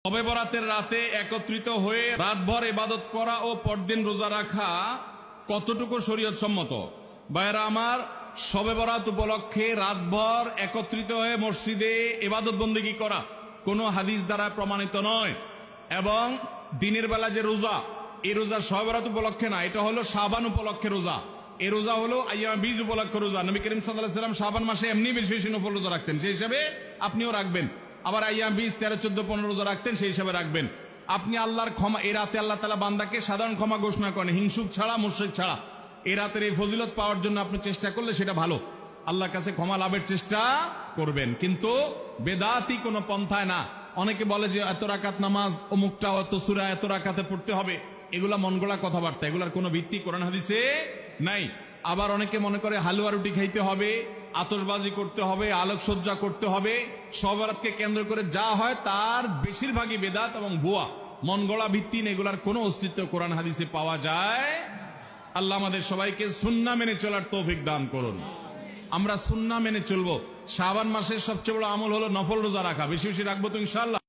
শবে বরাতের রাতে একত্রিত হয়ে রাতভর ইবাদত করা ও পরদিন রোজা রাখা কতটুকু শরীয়ত সম্মত? ভাইরা আমার, শবে বরাত উপলক্ষে রাতভর একত্রিত হয়ে মসজিদে ইবাদত বন্দেগী করা কোনো হাদিস দ্বারা প্রমাণিত নয়। এবং দিনের বেলা যে রোজা, এই রোজা শবে বরাত উপলক্ষে না, এটা হলো শাবান উপলক্ষে রোজা। এই রোজা হলো আইয়াম বীজ উপলক্ষে রোজা। নবী করিম সাল্লাল্লাহু আলাইহি ওয়াসাল্লাম শাবান মাসে এমনি বেশি বেশি নফল রোজা রাখতেন, সেই হিসাবে আপনিও রাখবেন। আবার আইয়াম 20, 13, 14, 15 রোজা রাখতেন, সেই হিসাবে রাখবেন। আপনি আল্লাহর ক্ষমা, এই রাতে আল্লাহ তাআলা বান্দাকে সাধারণ ক্ষমা ঘোষণা করেন, হিংসুক ছাড়া, মুশরিক ছাড়া। এই রাতের এই ফজিলত পাওয়ার জন্য আপনি চেষ্টা করলে সেটা ভালো, আল্লাহর কাছে ক্ষমা লাভের চেষ্টা করবেন, কিন্তু বেদাতি কোনো পন্থায় না। অনেকে বলে যে এত রাকাত নামাজ, অমুকটা অত সূরা এত রাকাতে পড়তে হবে, এগুলা মন গড়া কথাবার্তা, এগুলার কোনো ভিত্তি কোরআন হাদিসে নাই। আবার অনেকে মনে করে হালুয়া রুটি খাইতে হবে, আতশবাজি করতে হবে, আলোকসজ্জা করতে হবে। শবে বরাতকে কেন্দ্র করে যা হয় তার বেশিরভাগই বেদাত এবং ভুয়া, মন গড়া ভিত্তিহীন, এগুলার কোনো অস্তিত্ব কোরআন হাদিসে পাওয়া যায়। আল্লাহ আমাদের সবাইকে সুন্নাহ মেনে চলার তৌফিক দান করুন। আমরা সুন্নাহ মেনে চলবো। শাবান মাসের সবচেয়ে বড় আমল হলো নফল রোজা রাখা। বেশি বেশি রাখবো তো ইনশাআল্লাহ।